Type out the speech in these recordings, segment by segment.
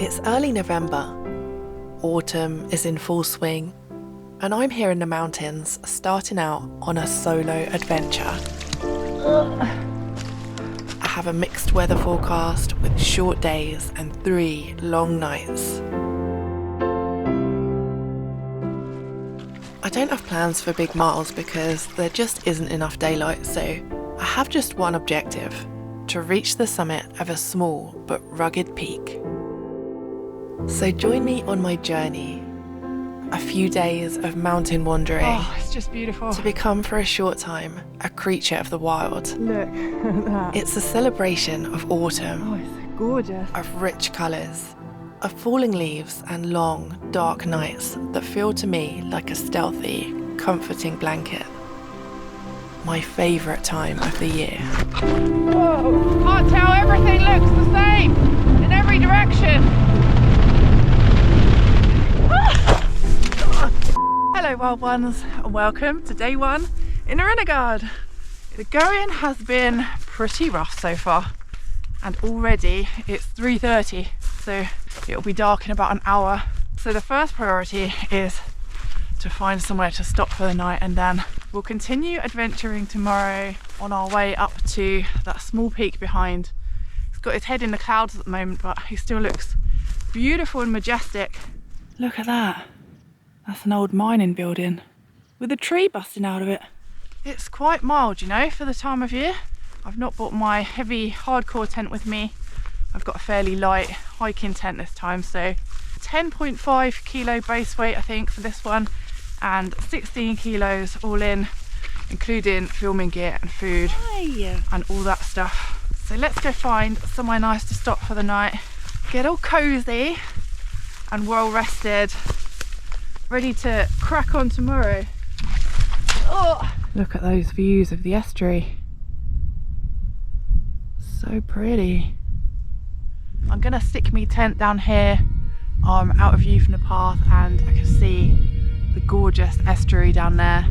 It's early November. Autumn is in full swing, and I'm here in the mountains starting out on a solo adventure. I have a mixed weather forecast with short days and 3 long nights. I don't have plans for big miles because there just isn't enough daylight, so I have just one objective: to reach the summit of a small but rugged peak. So join me on my journey. A few days of mountain wandering. Oh, it's just beautiful. To become for a short time a creature of the wild. Look at that. It's a celebration of autumn. Oh, it's gorgeous. Of rich colours. Of falling leaves and long, dark nights that feel to me like a stealthy, comforting blanket. My favourite time of the year. Whoa! Can't tell, everything looks the same in every direction. Hello wild ones, and welcome to day 1 in a Renegade. The going has been pretty rough so far, and already it's 3:30, so it'll be dark in about an hour. So the first priority is to find somewhere to stop for the night, and then we'll continue adventuring tomorrow on our way up to that small peak behind. He's got his head in the clouds at the moment, but he still looks beautiful and majestic. Look at that. That's an old mining building with a tree busting out of it. It's quite mild, you know, for the time of year. I've not brought my heavy hardcore tent with me. I've got a fairly light hiking tent this time, so 10.5 kilo base weight I think for this one, and 16 kilos all in, including filming gear and food and all that stuff. So let's go find somewhere nice to stop for the night, get all cozy and well rested, ready to crack on tomorrow. Oh, look at those views of the estuary. So pretty. I'm gonna stick my tent down here, out of view from the path, and I can see the gorgeous estuary down there.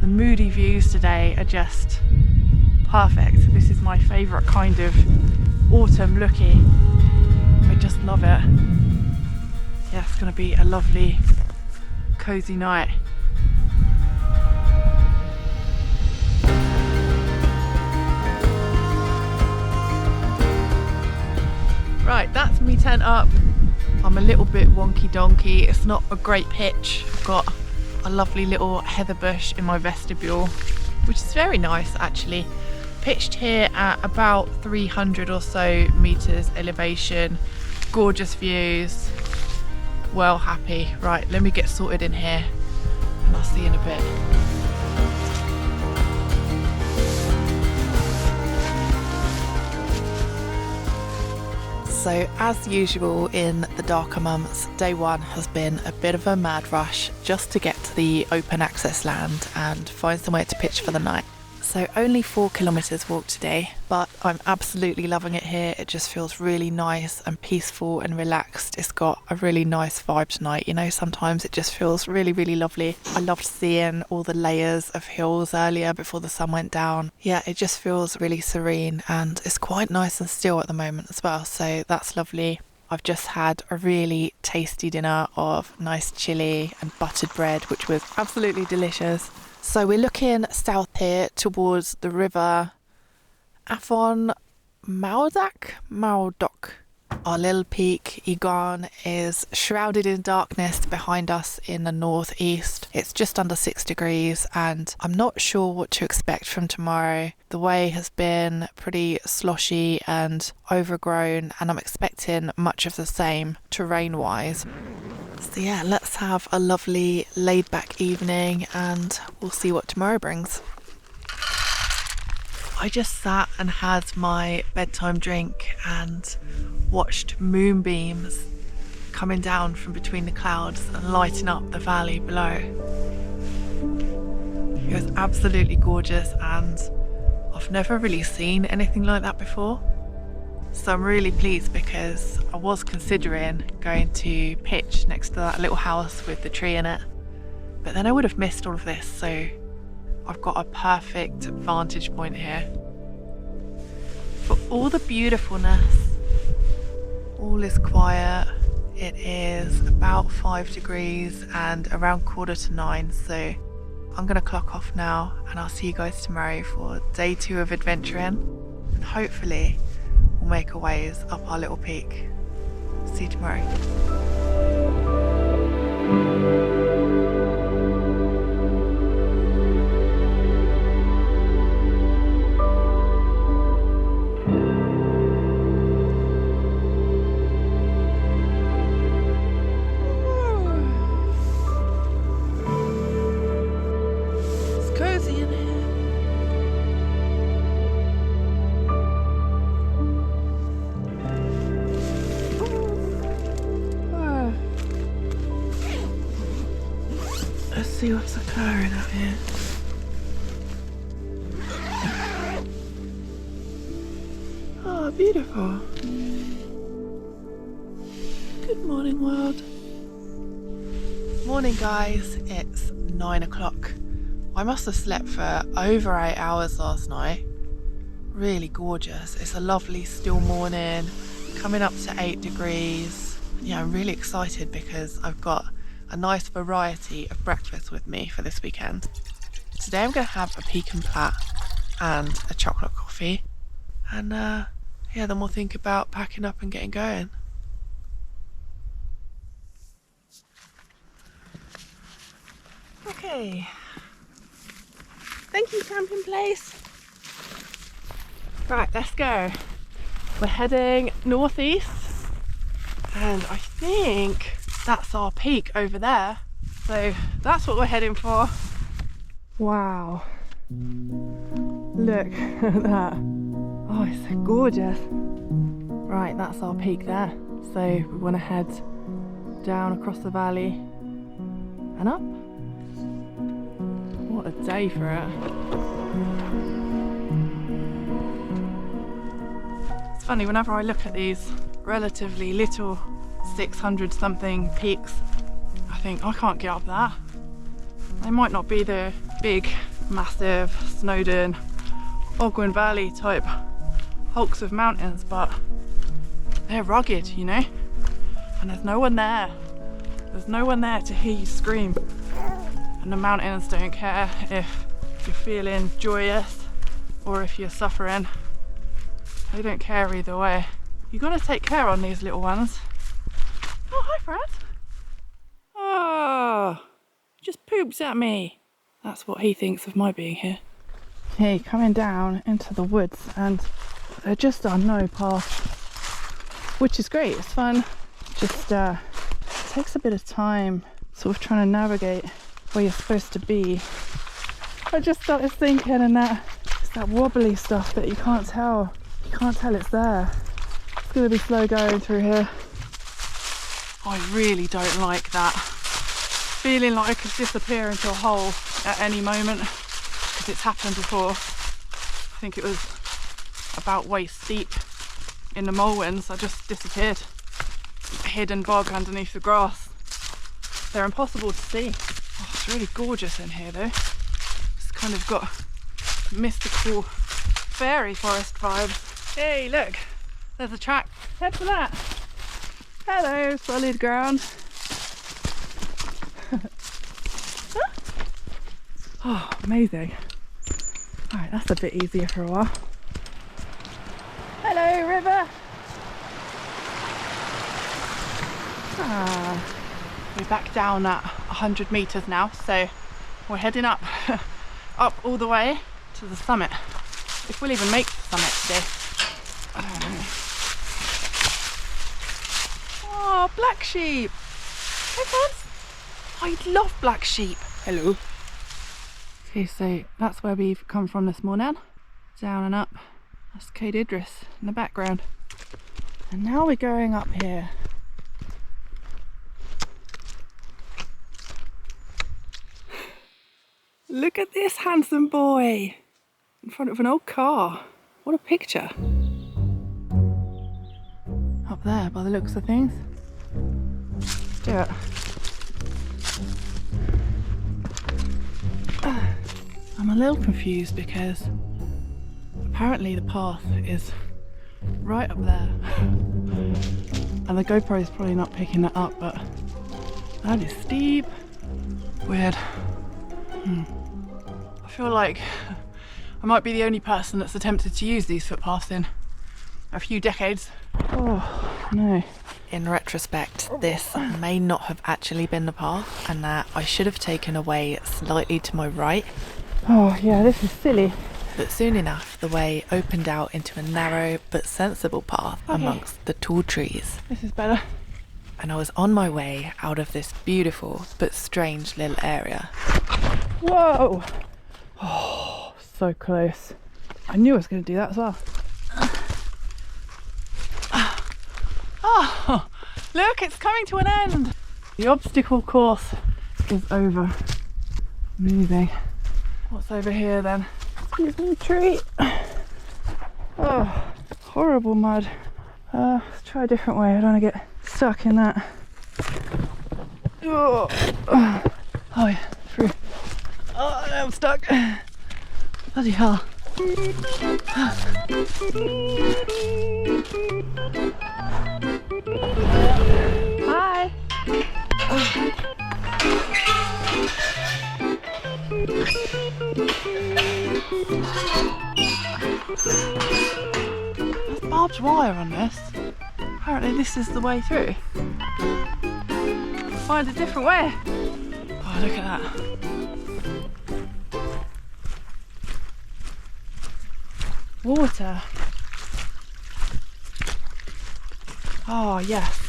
The moody views today are just perfect. This is my favourite kind of autumn looky. I just love it. Yeah, it's gonna be a lovely, cozy night. Right, that's me tent up. I'm a little bit wonky donkey. It's not a great pitch. I've got a lovely little heather bush in my vestibule, which is very nice actually. Pitched here at about 300 or so meters elevation. Gorgeous views. Well happy. Right, let me get sorted in here and I'll see you in a bit. So as usual in the darker months, day 1 has been a bit of a mad rush just to get to the open access land and find somewhere to pitch for the night. So only 4 kilometres walk today, but I'm absolutely loving it here. It just feels really nice and peaceful and relaxed. It's got a really nice vibe tonight, you know, sometimes it just feels really, really lovely. I loved seeing all the layers of hills earlier before the sun went down. Yeah, it just feels really serene, and it's quite nice and still at the moment as well, so that's lovely. I've just had a really tasty dinner of nice chilli and buttered bread, which was absolutely delicious. So we're looking south here towards the river Afon Maudok. Our little peak, Egon, is shrouded in darkness behind us in the northeast. It's just under 6 degrees and I'm not sure what to expect from tomorrow. The way has been pretty sloshy and overgrown, and I'm expecting much of the same terrain-wise. So yeah, let's have a lovely laid-back evening and we'll see what tomorrow brings. I just sat and had my bedtime drink and watched moonbeams coming down from between the clouds and lighting up the valley below. It was absolutely gorgeous and I've never really seen anything like that before. So I'm really pleased because I was considering going to pitch next to that little house with the tree in it, but then I would have missed all of this, so I've got a perfect vantage point here. For all the beautifulness, all all is quiet. It is about 5 degrees and around 8:45, so I'm gonna clock off now and I'll see you guys tomorrow for day 2 of adventuring, and hopefully we'll make our ways up our little peak. See you tomorrow. See what's occurring out here. Oh, beautiful. Good morning, world. Morning, guys. It's 9 o'clock. I must have slept for over 8 hours last night. Really gorgeous. It's a lovely still morning, coming up to 8 degrees. Yeah, I'm really excited because I've got a nice variety of breakfast with me for this weekend. Today I'm going to have a pecan plat and a chocolate coffee, and yeah, then we'll think about packing up and getting going. Okay, thank you, camping place. Right, let's go. We're heading northeast, and I think that's our peak over there, so that's what we're heading for. Wow, look at that. Oh, it's so gorgeous. Right, that's our peak there, so we want to head down across the valley and up. What a day for it. It's funny, whenever I look at these relatively little 600 something peaks, I think I can't get up that. They might not be the big, massive Snowdon, Ogwen Valley type hulks of mountains, but they're rugged, you know, and there's no one there. There's no one there to hear you scream, and the mountains don't care if you're feeling joyous or if you're suffering. They don't care either way. You got to take care on these little ones. Oh, hi, Fred. Oh, just poops at me. That's what he thinks of my being here. Okay, coming down into the woods, and there just are no paths, which is great. It's fun. Just takes a bit of time sort of trying to navigate where you're supposed to be. I just started thinking, and it's that wobbly stuff that you can't tell. You can't tell it's there. It's going to be slow going through here. I really don't like that. Feeling like I could disappear into a hole at any moment, because it's happened before. I think it was about waist deep in the Mulwins. I just disappeared. Hidden bog underneath the grass. They're impossible to see. Oh, it's really gorgeous in here though. It's kind of got mystical fairy forest vibes. Hey, look, there's a track. Head for that. Hello, solid ground. Oh, amazing. Alright, that's a bit easier for a while. Hello, river. We're back down at 100 metres now, so we're heading up, up all the way to the summit. If we'll even make the summit today, I don't know. Oh, black sheep. Hey, friends. I love black sheep. Hello. Okay, so that's where we've come from this morning. Down and up. That's Cape Idris in the background. And now we're going up here. Look at this handsome boy in front of an old car. What a picture. Up there by the looks of things. Do it. I'm a little confused because apparently the path is right up there. And the GoPro is probably not picking that up, but that is steep. Weird. I feel like I might be the only person that's attempted to use these footpaths in a few decades. Oh, no. In retrospect, this may not have actually been the path, and that I should have taken a way slightly to my right. Oh yeah, this is silly. But soon enough, the way opened out into a narrow but sensible path amongst the tall trees. This is better. And I was on my way out of this beautiful but strange little area. Whoa! Oh, so close. I knew I was going to do that as well. Oh, look, it's coming to an end. The obstacle course is over. Moving. What's over here then? Excuse me, tree. Oh, horrible mud. Let's try a different way. I don't want to get stuck in that. Oh, yeah, through. Oh, I'm stuck. Bloody hell. Hi. There's barbed wire on this. Apparently this is the way through. Find a different way. Oh, look at that. Water. Oh yes,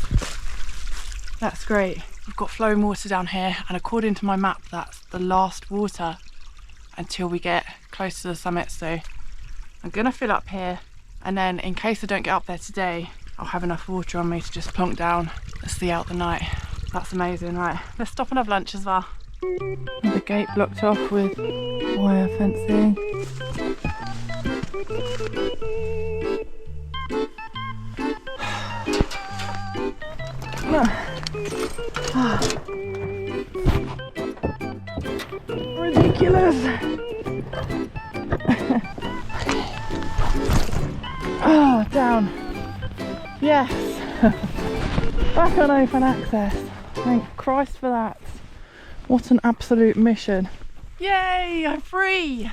that's great. We've got flowing water down here, and according to my map that's the last water until we get close to the summit. So I'm gonna fill up here, and then in case I don't get up there today, I'll have enough water on me to just plonk down and see out the night. That's amazing. Right, let's stop and have lunch as well. The gate blocked off with wire fencing. Ridiculous. Oh, down. Yes. Back on open access. Thank Christ for that. What an absolute mission. Yay, I'm free.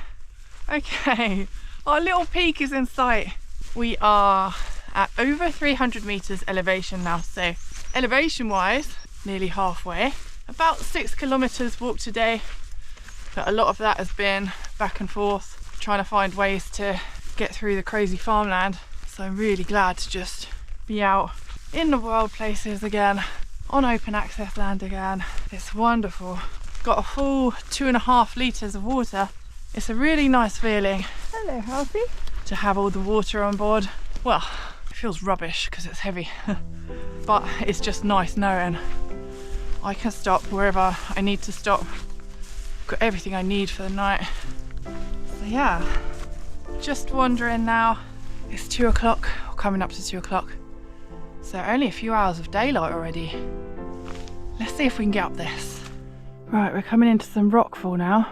Okay, our little peak is in sight. We are at over 300 meters elevation now, so elevation wise, nearly halfway. About 6 kilometers walk today, but a lot of that has been back and forth, trying to find ways to get through the crazy farmland. So I'm really glad to just be out in the wild places again, on open access land again. It's wonderful. Got a full 2.5 litres of water. It's a really nice feeling. Hello, Healthy. To have all the water on board. Well, it feels rubbish because it's heavy, but it's just nice knowing I can stop wherever I need to stop. Got everything I need for the night. So yeah, just wandering now. It's 2 o'clock, or coming up to 2 o'clock. So only a few hours of daylight already. Let's see if we can get up this. Right, we're coming into some rockfall now.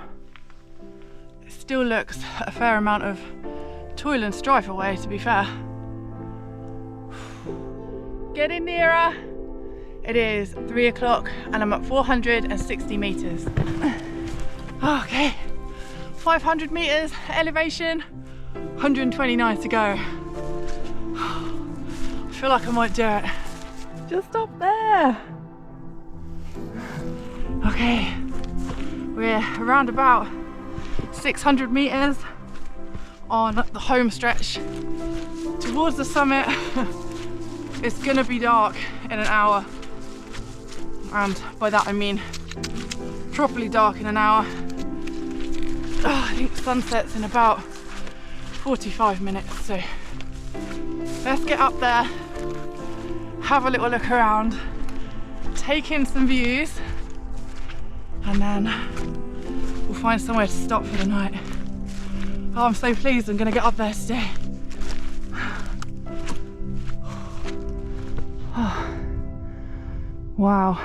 It still looks a fair amount of toil and strife away, to be fair. Getting nearer. It is 3 o'clock and I'm at 460 meters. Okay, 500 meters elevation, 129 to go. I feel like I might do it. Just up there. Okay, we're around about 600 meters on the home stretch towards the summit. It's gonna be dark in an hour, and by that I mean properly dark in an hour. I think sunset's in about 45 minutes, so let's get up there, have a little look around, take in some views, and then we'll find somewhere to stop for the night. Oh, I'm so pleased I'm gonna get up there today. Oh. Wow.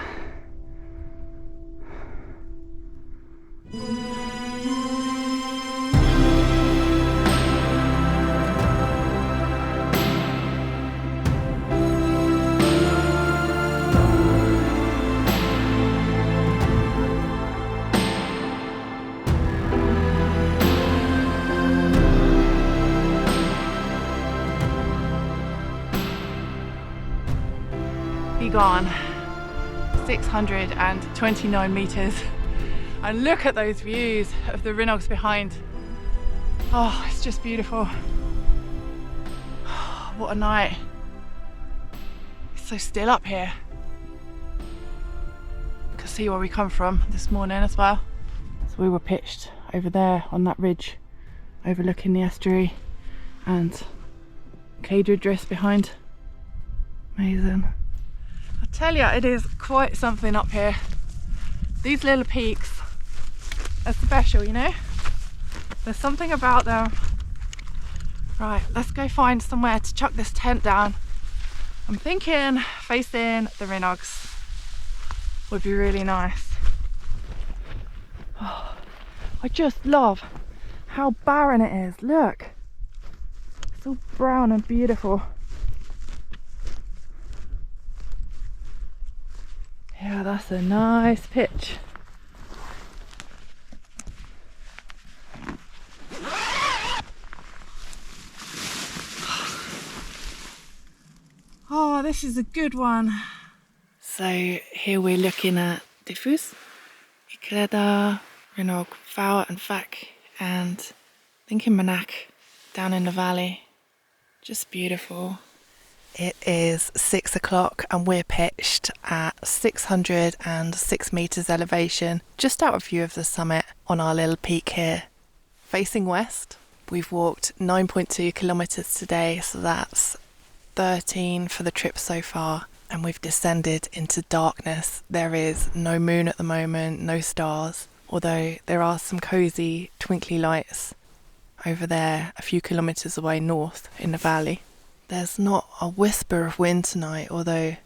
be gone. 629 meters. And look at those views of the Rinogs behind. Oh, it's just beautiful. What a night. It's so still up here. You can see where we come from this morning as well. So we were pitched over there on that ridge overlooking the estuary, and Cadre Drift behind. Amazing. I tell you, it is quite something up here. These little peaks are special, you know? There's something about them. Right, let's go find somewhere to chuck this tent down. I'm thinking facing the Rinogs would be really nice. Oh, I just love how barren it is. Look, it's all brown and beautiful. Yeah, that's a nice pitch. Oh, this is a good one. So here we're looking at Diffus, Ikreda, Rinog, Fau and Fak, and thinking Manak down in the valley. Just beautiful. It is 6 o'clock and we're pitched at 606 metres elevation, just out of view of the summit on our little peak here. Facing west, we've walked 9.2 kilometres today, so that's 13 for the trip so far, and we've descended into darkness. There is no moon at the moment, no stars, although there are some cosy twinkly lights over there a few kilometres away north in the valley. There's not a whisper of wind tonight, although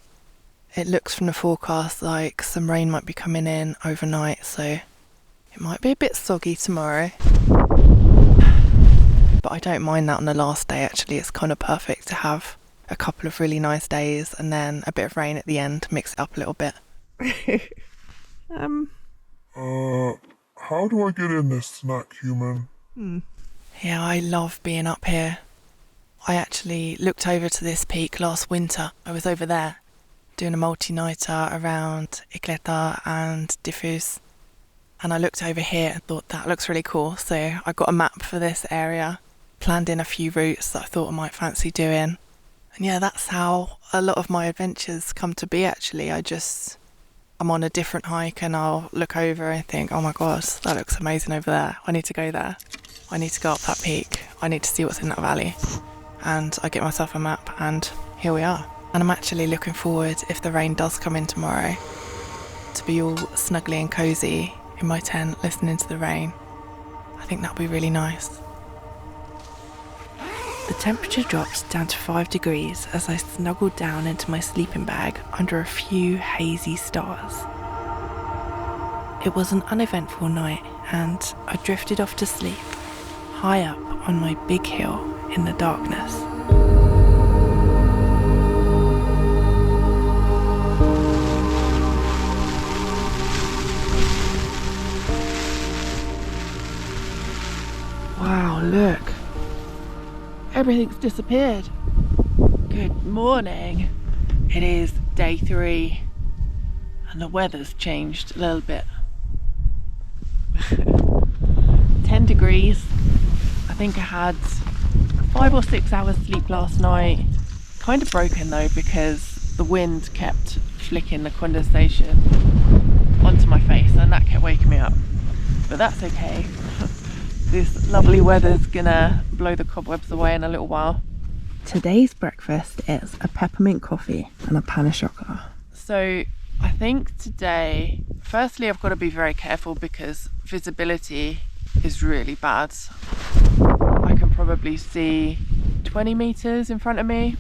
it looks from the forecast like some rain might be coming in overnight, so it might be a bit soggy tomorrow. But I don't mind that on the last day. Actually, it's kind of perfect to have a couple of really nice days and then a bit of rain at the end to mix it up a little bit. How do I get in this snack, human? Yeah, I love being up here. I actually looked over to this peak last winter. I was over there doing a multi-nighter around Ikleta and Diffus, and I looked over here and thought that looks really cool, so I got a map for this area, planned in a few routes that I thought I might fancy doing. And yeah, that's how a lot of my adventures come to be actually. I'm on a different hike and I'll look over and think, oh my god, that looks amazing over there. I need to go there. I need to go up that peak. I need to see what's in that valley. And I get myself a map and here we are. And I'm actually looking forward, if the rain does come in tomorrow, to be all snuggly and cosy in my tent listening to the rain. I think that'll be really nice. The temperature dropped down to 5 degrees as I snuggled down into my sleeping bag under a few hazy stars. It was an uneventful night and I drifted off to sleep, high up on my big hill in the darkness. Wow, look. Everything's disappeared. Good morning. It is day 3 and the weather's changed a little bit. 10 degrees. I think I had 5 or 6 hours sleep last night. Kind of broken though because the wind kept flicking the condensation onto my face and that kept waking me up. But that's okay. This lovely weather's gonna blow the cobwebs away in a little while. Today's breakfast is a peppermint coffee and a pan au chocolat. So I think today, firstly I've got to be very careful because visibility is really bad. I can probably see 20 meters in front of me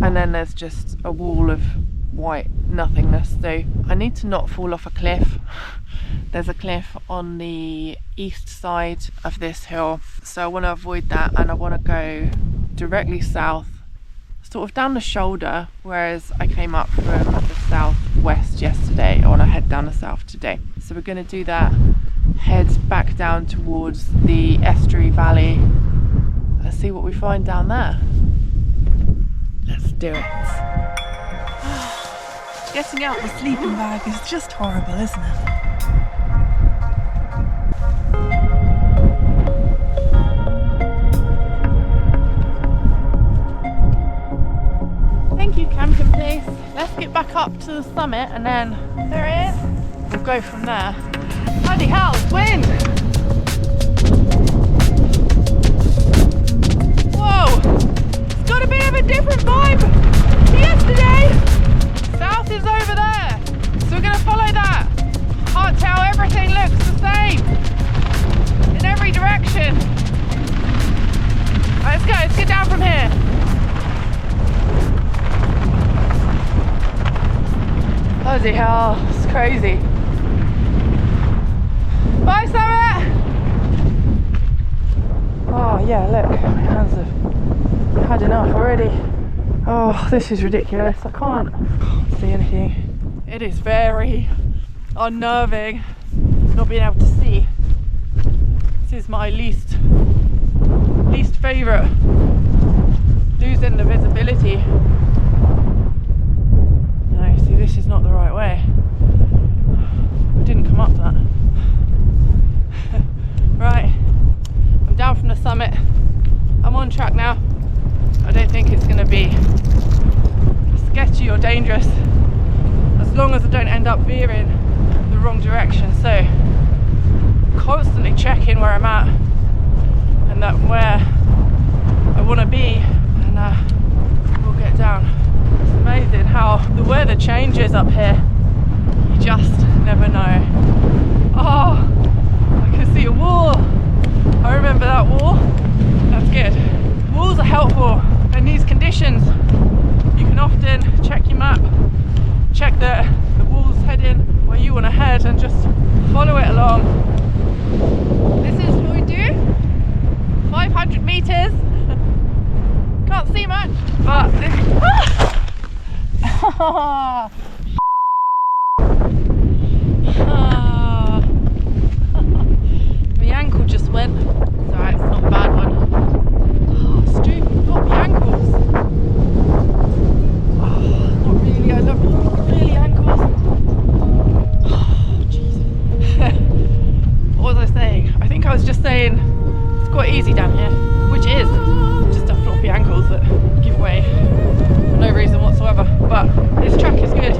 and then there's just a wall of white nothingness, so I need to not fall off a cliff. There's a cliff on the east side of this hill, so I want to avoid that and I want to go directly south, sort of down the shoulder, whereas I came up from the southwest yesterday. I want to head down the south today, so we're going to do that, head back down towards the estuary valley and see what we find down there. Let's do it. Getting out the sleeping bag is just horrible, isn't it? Thank you, camping place. Let's get back up to the summit and then there it is. We'll go from there. Bloody hell, it's wind! Whoa! It's got a bit of a different vibe to yesterday. South is over there, so we're going to follow that. Can't tell, everything looks the same in every direction. Right, let's get down from here. Bloody hell, it's crazy. Bye, Summit! Oh yeah, look, my hands have had enough already. Oh, this is ridiculous. I can't see anything. It is very unnerving not being able to see. This is my least favourite. Losing the visibility. No, see, this is not the right way. I didn't come up that. Right, I'm down from the summit. I'm on track now. I don't think it's going to be sketchy or dangerous as long as I don't end up veering the wrong direction. So constantly checking where I'm at and that where I want to be, and we'll get down. It's amazing how the weather changes up here. You just never know. Oh, I can see a wall. I remember that wall. That's good. Walls are helpful in these conditions. You can often check your map, check that the wall's heading where you want to head, and just follow it along. This is what we do. 500 meters. Can't see much, but this. My ankle just went. It's alright, it's not a bad one. Oh, stupid, not the ankles. Oh, not really, I love really ankles. Oh, Jesus. What was I saying? I think I was just saying it's quite easy down here, which is just a floppy ankles that give way for no reason whatsoever. But this track is good.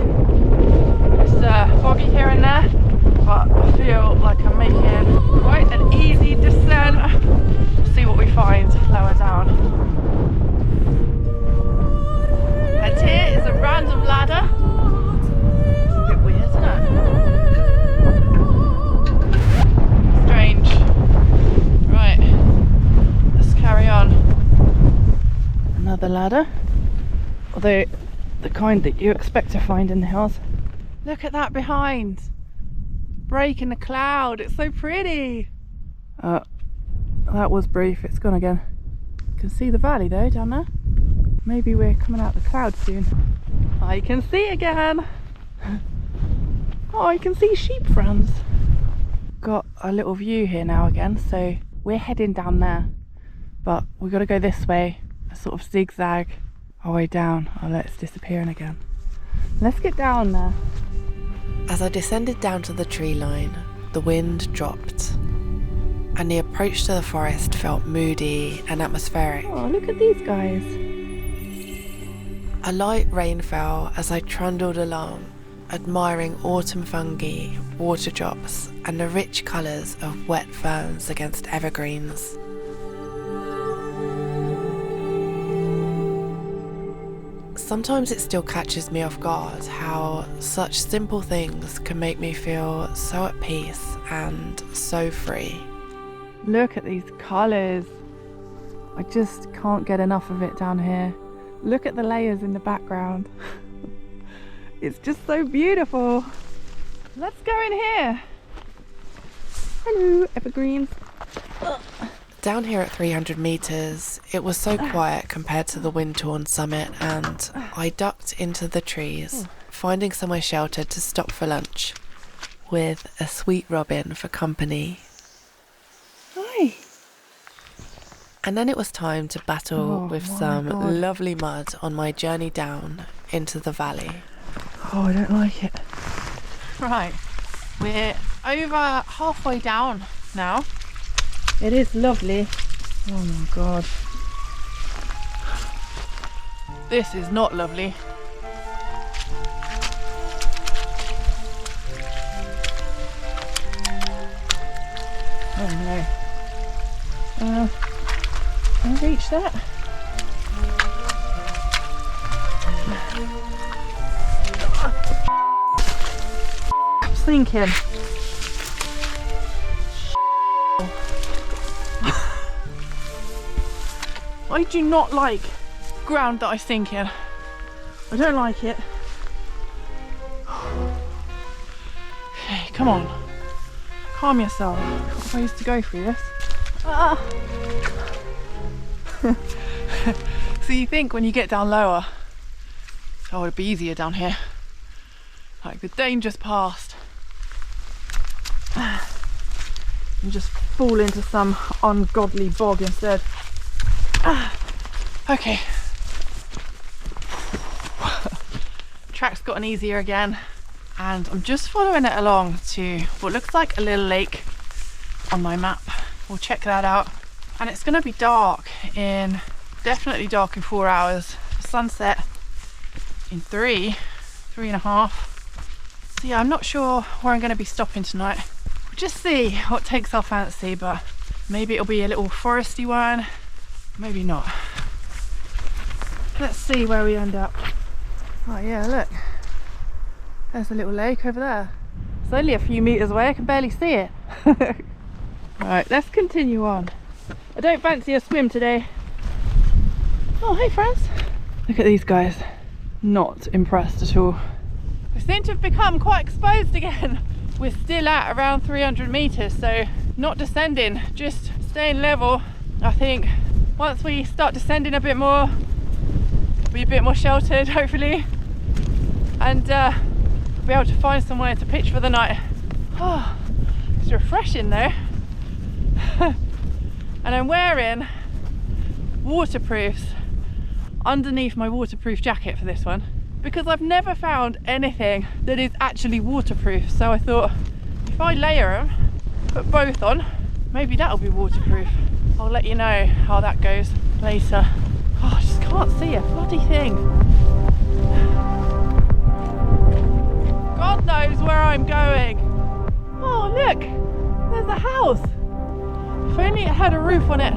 It's foggy here and there, but I feel like I'm making quite an easy descent. We'll see what we find lower down. And here is a random ladder. It's a bit weird, isn't it? Strange. Right, let's carry on. Another ladder, although the kind that you expect to find in the hills. Look at that behind. Break in the cloud, it's so pretty. That was brief, it's gone again. You can see the valley though down there. Maybe we're coming out of the clouds soon. I can see again. Oh, I can see sheep friends. Got a little view here now again, so we're heading down there. But we've got to go this way, a sort of zigzag our way down. Oh, it's disappearing again. Let's get down there. As I descended down to the tree line, the wind dropped, and the approach to the forest felt moody and atmospheric. Oh, look at these guys. A light rain fell as I trundled along, admiring autumn fungi, water drops, and the rich colours of wet ferns against evergreens. Sometimes it still catches me off guard how such simple things can make me feel so at peace and so free. Look at these colours. I just can't get enough of it down here. Look at the layers in the background. It's just so beautiful. Let's go in here. Hello, evergreens. Down here at 300 metres, it was so quiet compared to the wind-torn summit, and I ducked into the trees, finding somewhere sheltered to stop for lunch, with a sweet robin for company. Hi. And then it was time to battle with some lovely mud on my journey down into the valley. Oh, I don't like it. Right, we're over halfway down now. It is lovely. Oh my god. This is not lovely. Oh no. Can I reach that? I'm sinking. I do not like ground that I sink in. I don't like it. Okay, come on. Calm yourself. Got ways to go through this. Ah. So you think when you get down lower, oh, it'd be easier down here. Like the danger's past. And just fall into some ungodly bog instead. Okay. Track's gotten easier again, and I'm just following it along to what looks like a little lake on my map. We'll check that out. And it's going to be definitely dark in 4 hours. Sunset in 3.5. So yeah, I'm not sure where I'm going to be stopping tonight. We'll just see what takes our fancy, but maybe it'll be a little foresty one, maybe not. Let's see where we end up. Oh yeah, look. There's a little lake over there. It's only a few meters away, I can barely see it. Right, let's continue on. I don't fancy a swim today. Oh, hey friends. Look at these guys. Not impressed at all. We seem to have become quite exposed again. We're still at around 300 meters, so not descending, just staying level. I think once we start descending a bit more, we'll be a bit more sheltered, hopefully, and be able to find somewhere to pitch for the night. Oh, it's refreshing though. And I'm wearing waterproofs underneath my waterproof jacket for this one, because I've never found anything that is actually waterproof. So I thought if I layer them, put both on, maybe that'll be waterproof. I'll let you know how that goes later. Oh, I just can't see a bloody thing. God knows where I'm going. Oh look, there's a house. If only it had a roof on it,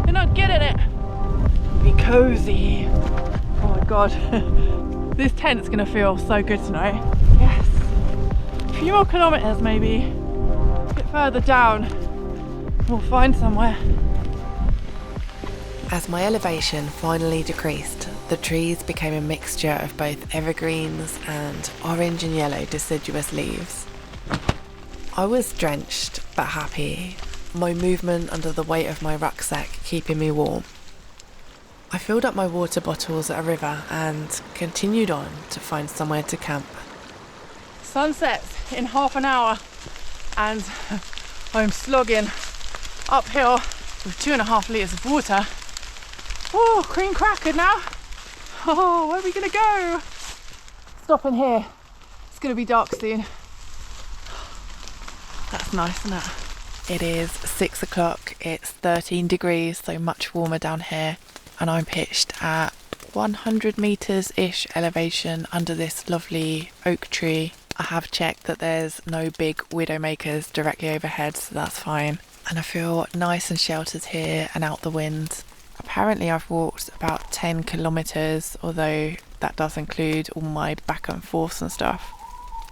then I'd get in it. Be cozy. Oh my god, this tent's gonna feel so good tonight. Yes. A few more kilometers maybe. A bit further down, we'll find somewhere. As my elevation finally decreased, the trees became a mixture of both evergreens and orange and yellow deciduous leaves. I was drenched but happy, my movement under the weight of my rucksack keeping me warm. I filled up my water bottles at a river and continued on to find somewhere to camp. Sunsets in half an hour and I'm slogging uphill with 2.5 litres of water. Oh, cream cracker now. Oh, where are we gonna go? Stopping here. It's gonna be dark soon. That's nice, isn't it? It is 6 o'clock, it's 13 degrees, so much warmer down here, and I'm pitched at 100 metres-ish elevation under this lovely oak tree. I have checked that there's no big widowmakers directly overhead, so that's fine. And I feel nice and sheltered here and out the wind. Apparently I've walked about 10 kilometres, although that does include all my back and forths and stuff.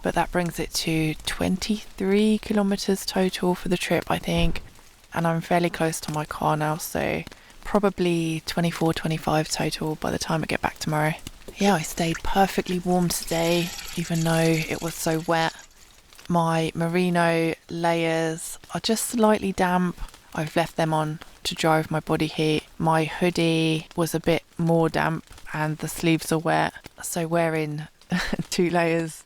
But that brings it to 23 kilometres total for the trip, I think. And I'm fairly close to my car now, so probably 24, 25 total by the time I get back tomorrow. Yeah, I stayed perfectly warm today, even though it was so wet. My merino layers are just slightly damp. I've left them on to dry with my body heat. My hoodie was a bit more damp and the sleeves are wet, so wearing 2 layers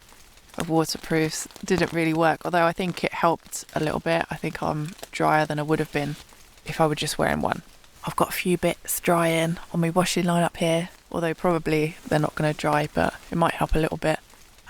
of waterproofs didn't really work, although I think it helped a little bit. I think I'm drier than I would have been if I were just wearing one. I've got a few bits drying on my washing line up here, although probably they're not going to dry, but it might help a little bit.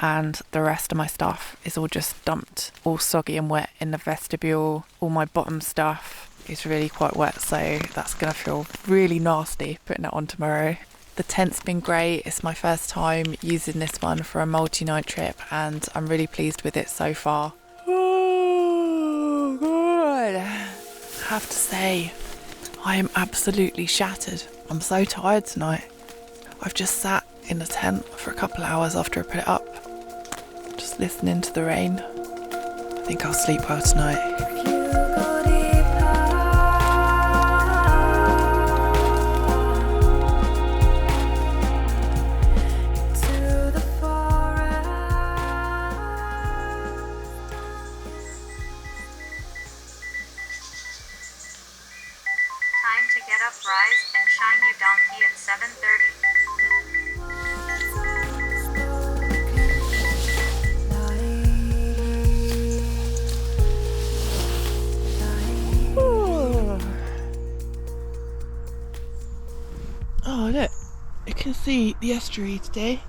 And the rest of my stuff is all just dumped, all soggy and wet in the vestibule. All my bottom stuff is really quite wet, so that's going to feel really nasty putting it on tomorrow. The tent's been great. It's my first time using this one for a multi-night trip, and I'm really pleased with it so far. Oh, God. I have to say, I am absolutely shattered. I'm so tired tonight. I've just sat in the tent for a couple of hours after I put it up, just listening to the rain. I think I'll sleep well tonight. Time to get up, rise, and shine, you donkey, at 7:30. Oh, look, you can see the estuary today.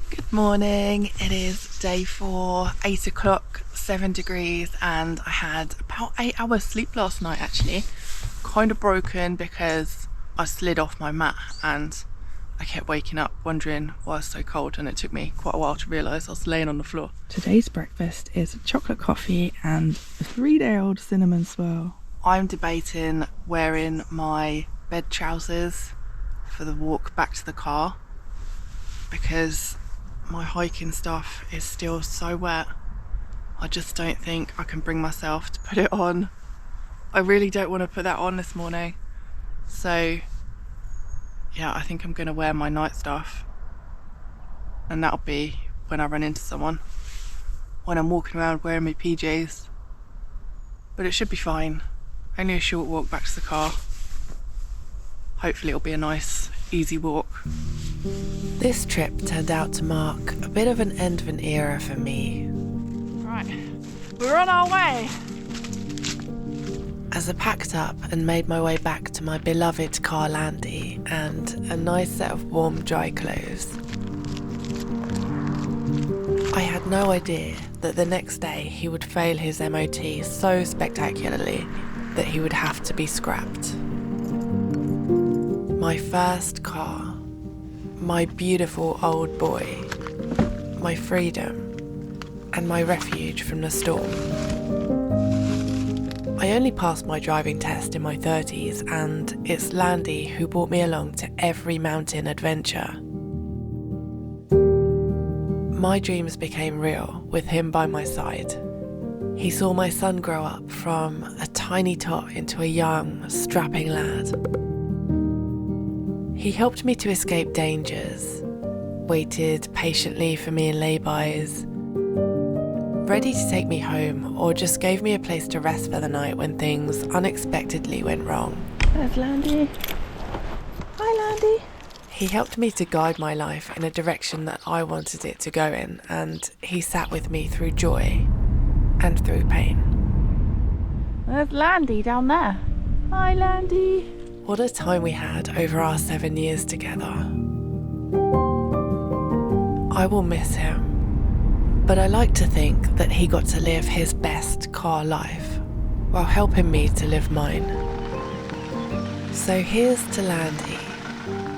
Good morning, it is day 4, 8 o'clock, 7 degrees, and I had about 8 hours sleep last night actually. Kind of broken because I slid off my mat and I kept waking up wondering why it's so cold, and it took me quite a while to realise I was laying on the floor. Today's breakfast is chocolate coffee and a 3-day-old cinnamon swirl. I'm debating wearing my bed trousers for the walk back to the car because my hiking stuff is still so wet. I just don't think I can bring myself to put it on. I really don't want to put that on this morning. So yeah, I think I'm going to wear my night stuff, and that'll be when I run into someone, when I'm walking around wearing my PJs. But it should be fine. Only a short walk back to the car. Hopefully it'll be a nice, easy walk. This trip turned out to mark a bit of an end of an era for me. Right, we're on our way. As I packed up and made my way back to my beloved car Landy and a nice set of warm, dry clothes, I had no idea that the next day he would fail his MOT so spectacularly that he would have to be scrapped. My first car, my beautiful old boy, my freedom, and my refuge from the storm. I only passed my driving test in my 30s, and it's Landy who brought me along to every mountain adventure. My dreams became real with him by my side. He saw my son grow up from a tiny tot into a young, strapping lad. He helped me to escape dangers, waited patiently for me in lay-bys, ready to take me home, or just gave me a place to rest for the night when things unexpectedly went wrong. There's Landy. Hi, Landy. He helped me to guide my life in a direction that I wanted it to go in, and he sat with me through joy and through pain. There's Landy down there. Hi, Landy. What a time we had over our 7 years together. I will miss him. But I like to think that he got to live his best car life while helping me to live mine. So here's to Landy,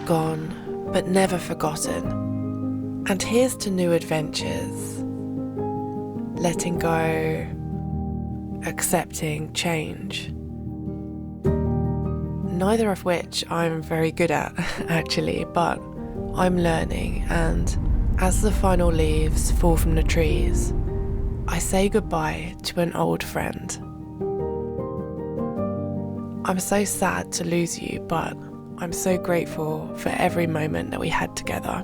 gone but never forgotten. And here's to new adventures, letting go, accepting change. Neither of which I'm very good at, actually, but I'm learning, and as the final leaves fall from the trees, I say goodbye to an old friend. I'm so sad to lose you, but I'm so grateful for every moment that we had together.